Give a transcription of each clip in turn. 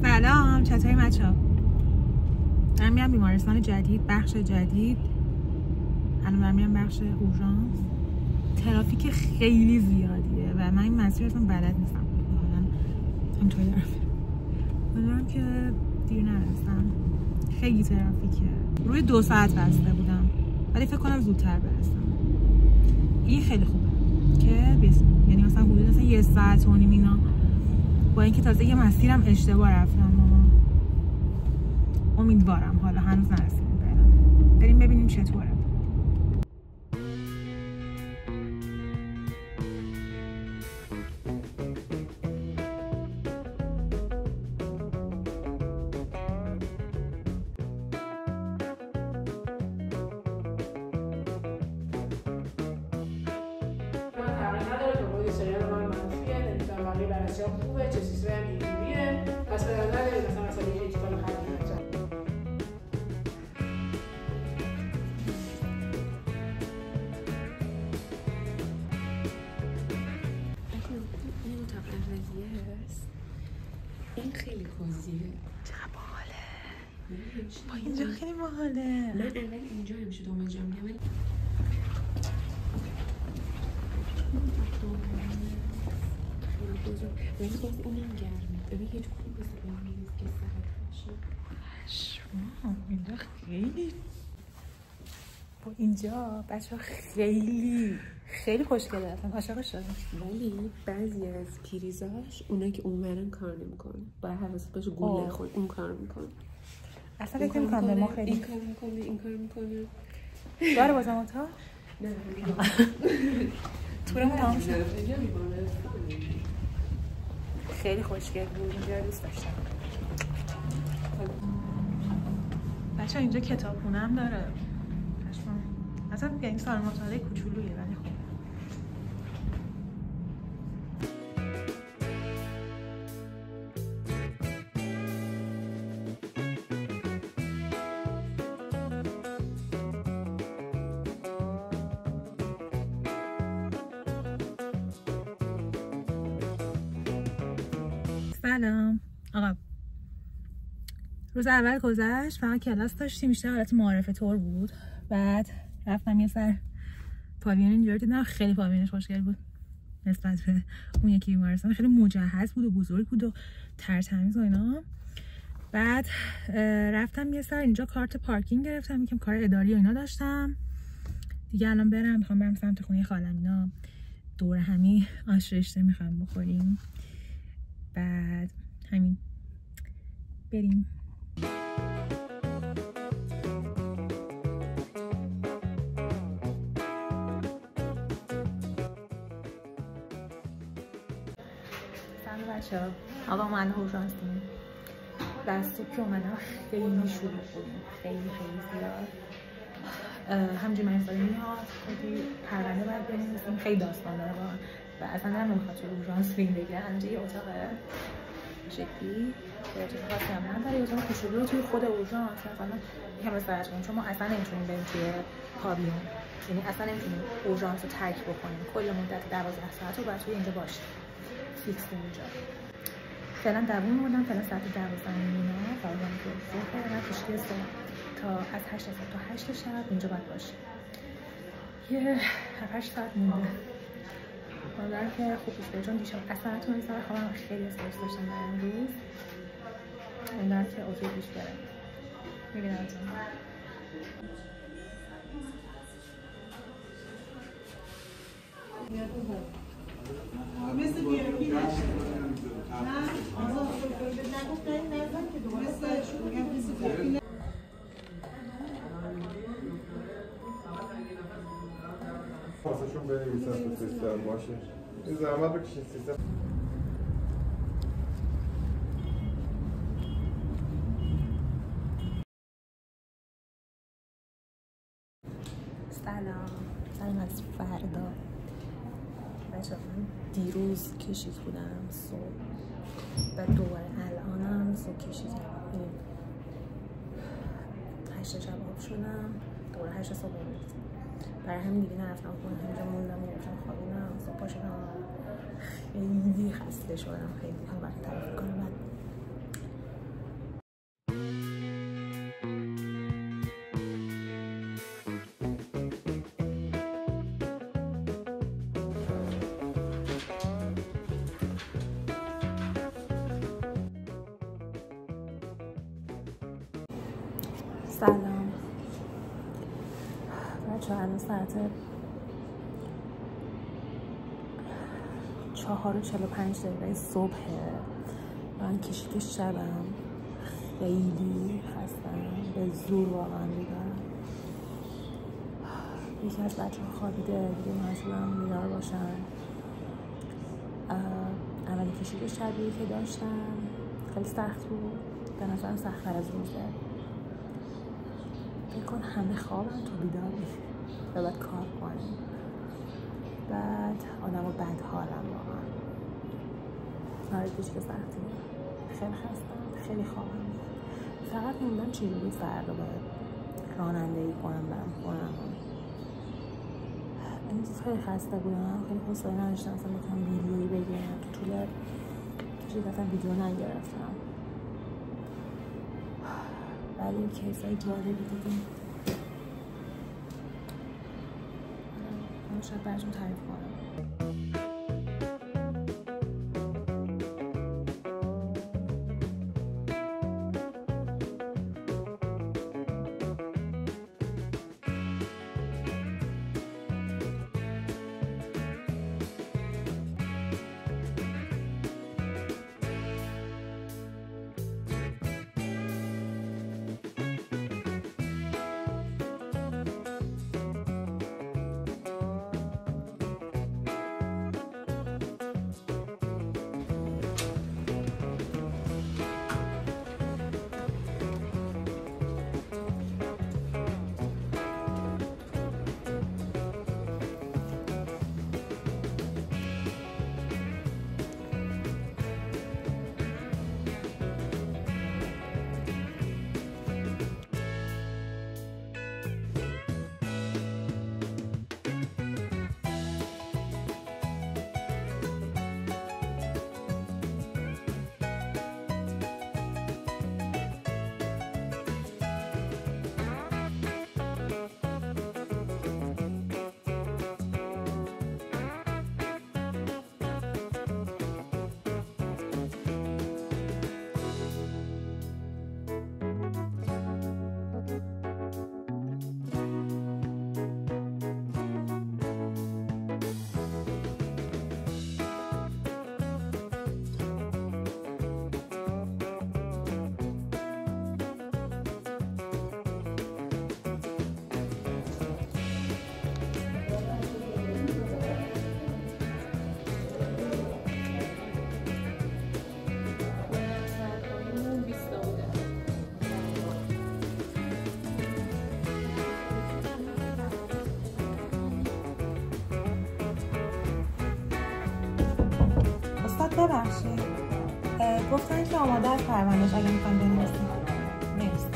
سلام، چطوری بچه‌ها؟ دارم میرم بیمارستان جدید، بخش جدید. الان دارم میرم بخش اورژانس. ترافیک خیلی زیادیه و من این مسیر اصلا بلد نیستم. حالا همینطوری دارم میرم که دیر نرسم. خیلی ترافیکه. روی 2 ساعت بسته بودم ولی فکر کنم زودتر برسم. این خیلی خوبه که یعنی مثلا حدود 1 ساعت و نیم اینا، با اینکه تازه یه مسیرم اشتباه رفتم. امیدوارم، حالا هنوز نرسیدیم. بریم ببینیم چطوره. خوبه، چه چیزایی هم اینجوریه، پس به نظر نداری مثلا یه چیزی رو خرید انجام. این اتاق اولیه هست. این خیلی کوزیه. چقدر باحاله. با اینجا خیلی باحاله. من اول اینجا همیشه دوم جا میگم ولی ولی باز اونم گرمه. ببین یه جو خوب بسید باید میریز که سرد باشه. شما اینجا خیلی با اینجا بچه ها خیلی خوشگله. اصلا عاشقش شدم. ولی بعضی از پیریزاش اونا که اونورن کار نمیکنه. باید حواست باشه گول نخوره. اون کار میکنه. اصلا فکر نمی‌کنم به ما خیلی این کار میکنه. داره بازم اتاق؟ نه تورمون تمام شد. اینجا میمونه. خیلی خوشگل بود. اینجا دوست داشتم. بچه اینجا کتابخونه هم داره. اصلا یعنی سالن مطالعه کوچولویه ولی خوب. سلام آقا. روز اول گذشت، فقط کلاس داشتیم، بیشتر حالت معارفه طور بود. بعد رفتم یه سر پاویون اینجا دیدم، خیلی پاویونش خوشگل بود نسبت به اون یکی بیمارستان. خیلی مجهز بود و بزرگ بود و ترتمیز و اینا. بعد رفتم یه سر اینجا کارت پارکینگ گرفتم، یکم کار اداری و اینا داشتم دیگه. الان میخوام برم سمت خونه خالم. اینا دور همی آش رشته میخوام بخوریم. بعد همین بریم. سلام بچه‌ها. آقا من اورژانسیم. دست صبح که اومدم خیلی شلوغ بودیم، خیلی زیاد. همینجوری من سالی میاد کلی پرونده باید بنویسیم، خیلی داستان داره واقعا و اصلا نمیخواد تو اورژانس فیلم بگیرن. اینجا یه اتاق شکلی که چیز خاصی هم نداره، یه اتاق کوچولو توی خود اورژانس. مثلا یکم استراحت کنیم چون ما اصلا نمیتونیم بریم توی پاویون، یعنی اصلا نمیتونیم اورژانس رو ترک بکنیم. کل مدت 12 ساعت رو باید توی اینجا باشیم، فیکس اینجا. فعلا دووم بودم، فعلا ساعت 12 اینا پاویون که صبح و کشتی صبح تا از 8 صبح تا 8 شب اینجا باید باشیم. یه 7-8 ساعت مونده. امیدوارم که خوب پیش بره چون دیشب اصلا نتونستم سر خوابم، خیلی استرس داشتم در این روز. امیدوارم که اوکی پیش بره. میبینمتون. مثل بیرکی نشه. نه آزاد نگفتن نزن که درسته میگم مثل بیرکی. واسهشون بنویسن تو سیستم باشه. این زحمت بکشین سیستم. سلام از فردا. بچه من دیروز کشید بودم صبح و دوباره الانم صبح کشیدم. 8 شب آب شدم، دوباره 8 صبح میرسیم. برای همین دیگه نرفتم خونه، همینجا موندم یکم خوابیدم. صبح پا شدم خیلی خسته شدم، خیلی هم وقت طرف کنم. بعد سلام بچه ها، الان ساعت 4:45 صبحه. من کشیک شبم، خیلی خستم، به زور واقعا بیدارم. یکی از بچه ها خوابیده، دیگه مجبورم بیدار باشن. اولی کشیک شبیه که داشتم خیلی سخت بود، به نظرم سخت‌تر از روزه. فکر کن همه خوابن تو بیداری و باید کار کنیم. بعد آدم رو بد حالم واقعا. آره کشیک سختی، خیلی خستم، خیلی خوابم. فقط موندم چجوری فردا باید رانندگی کنم برم خونم. امروز خیلی خسته بودم، خیلی حوصله نداشتم اصلا بکنم ویدیویی بگیرم. تو طول کشیک اصلا ویدیو نگرفتم، ولی کیسای جالبی دیدیم. شاید براتون تعریف کنم. ببخشید گفتن که آماده از پروندهش اگه میخوام بنویسیم. مرسی.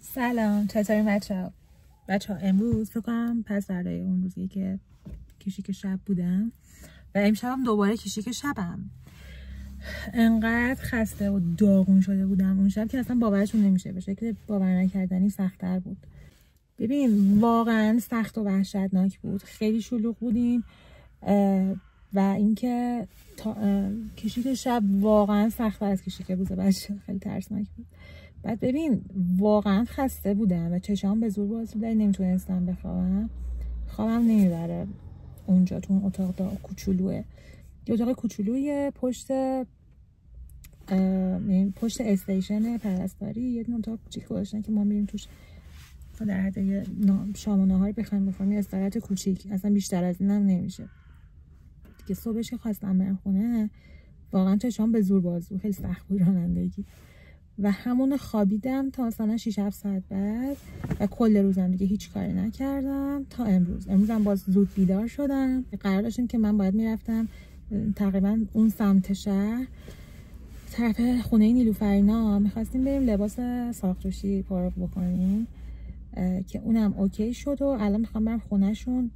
سلام، چطوری بچه ها؟ امروز فکر کنم پس برای اون روزی که کشیک شب بودم و امشبم دوباره کشیک شبم. انقدر خسته و داغون شده بودم اون شب که اصلا باورشون نمیشه، به شکل باور نکردنی سخت‌تر بود. ببین واقعا سخت و وحشتناک بود، خیلی شلوغ بودیم و اینکه کشیک شب واقعا سخت‌تر از کشیک روز بچه، خیلی ترسناک بود. بعد ببین واقعا خسته بودم و چشام به زور باز بود، نمیتونستم بخوابم، خوابم نمیبره اونجا تو اون اتاق کوچولوه. یه اتاق کوچولوی پشت استیشن پرستاری، یه اتاق کوچیک گذاشتن که ما میریم توش در حد شام و نهار بخوایم یه استراحت کوچیک، اصلا بیشتر از اینم نمیشه دیگه. صبحش که خواستم برم خونه واقعا چشام به زور باز بود، خیلی سخت بود رانندگی. و همون خوابیدم تا مثلا 6-7 ساعت بعد و کل روزم دیگه هیچ کاری نکردم تا امروزم باز زود بیدار شدم. قرار داشتیم که من باید میرفتم تقریبا اون سمت شهر طرف خونه نیلوفرینا، میخواستیم بریم لباس ساختوشی پارک بکنیم که اونم اوکی شد و الان میخوام برم خونهشون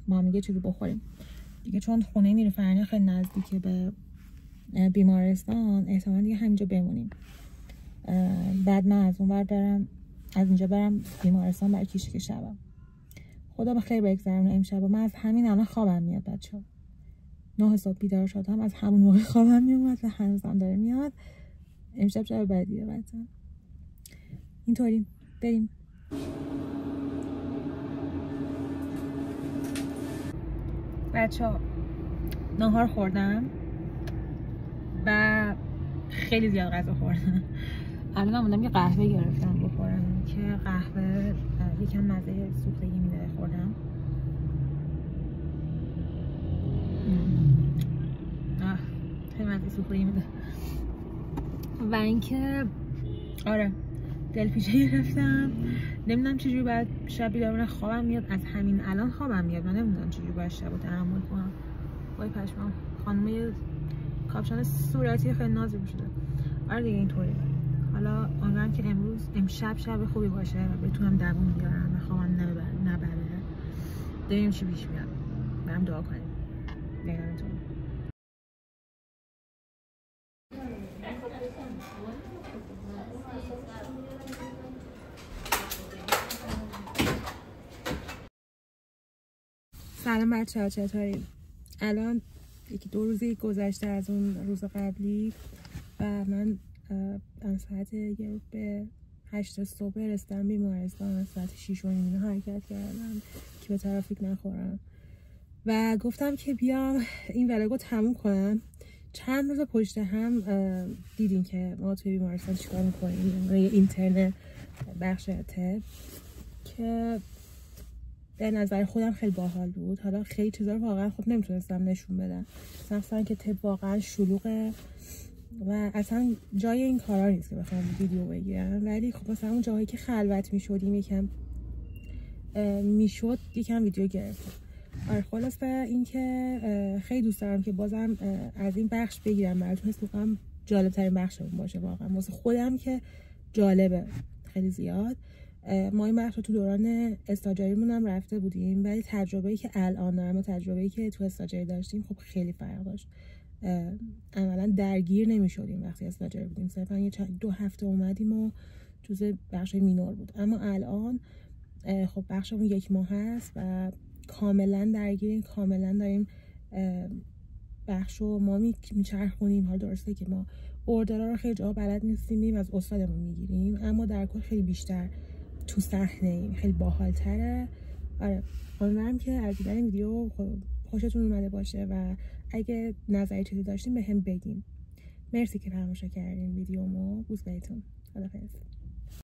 ما هم یه چیزی بخوریم دیگه، چون خونه نیلوفرینا خیلی نزدیکه به بیمارستان، احتمالا دیگه همینجا بمونیم. بعد من از اونور برم، از اینجا برم بیمارستان برای کیشک شبم. خدا بخیر بگذرونه امشب. من از همین الان خوابم میاد بچه‌ها. 9 صبح بیدار شدم، از همون موقع خوابم میومد و هنوزم داره میاد. امشب شب بعدیه بچه‌ها. اینطوری بریم. بچه‌ها نهار خوردم و خیلی زیاد غذا خوردم. الان موندم یه قهوه گرفتم بخورم که قهوه یکم مزه سوختگی میده خوردم. خیلی مزه سوختگی میده. و اینکه آره دلپیچه گرفتم، نمیدونم چجوری باید شب بیدار خوابم میاد، از همین الان خوابم میاد. من نمیدونم چجوری باید شب رو تحمل کنم. وای پشمام، خانم یه کاپشن صورتی خیلی نازی شده. آره دیگه اینطوری. حالا امیدوارم که امشب شب خوبی باشه و بتونم دووم بیارم و خوابم نبره. ببینیم چی پیش میاد. برام دعا کنیم. نگرانتون. سلام بچه‌ها، چطورید؟ الان یکی 2 روزی گذشته از اون روز قبلی و من از ساعت 8 صبح رسیدم بیمارستان. از ساعت 6 حرکت کردم که به ترافیک نخورم و گفتم که بیام این ولاگو تموم کنم. چند روز پشت هم دیدین که ما توی بیمارستان چیکار میکنیم، یه اینترن بخش طب که به نظر خودم خیلی باحال بود. حالا خیلی چیزا رو واقعا خب نمیتونستم نشون بدم، مثلا که طب واقعا شلوغه و اصلا جای این کارا نیست که بخوام ویدیو بگیرم، ولی خب مثلا اون جاهایی که خلوت میشدیم یکم ویدیو گرفتم. آره خلاصه این که خیلی دوست دارم که بازم از این بخش بگیرم براتون، حس می‌کنم جالب ترین بخشمون باشه واقعا واسه خودم که جالبه خیلی زیاد. ما این بخش رو تو دوران استاجریمون هم رفته بودیم، ولی تجربه‌ای که الان دارم و تجربه‌ای که تو استاجری داشتیم خب خیلی فرق داشت. عملا درگیر نمی‌شدیم وقتی استاجری بودیم، صرفا 2 هفته اومدیم و جزء بخش مینور بود، اما الان خب بخشمون 1 ماه هست و کاملا درگیریم، کاملا داریم بخشو ما میچرخونیم. حالا درسته که ما اوردرها رو خیلی جاها بلد نیستیم، از استادمون میگیریم، اما در کل خیلی بیشتر تو صحنه ایم، خیلی باحال‌تره. آره امیدوارم که از دیدن این ویدیو خوشتون اومده باشه و اگه نظری چیزی داشتین به هم بگین. مرسی که تماشا کردین ویدیومو. بوس بهتون. خداحافظ.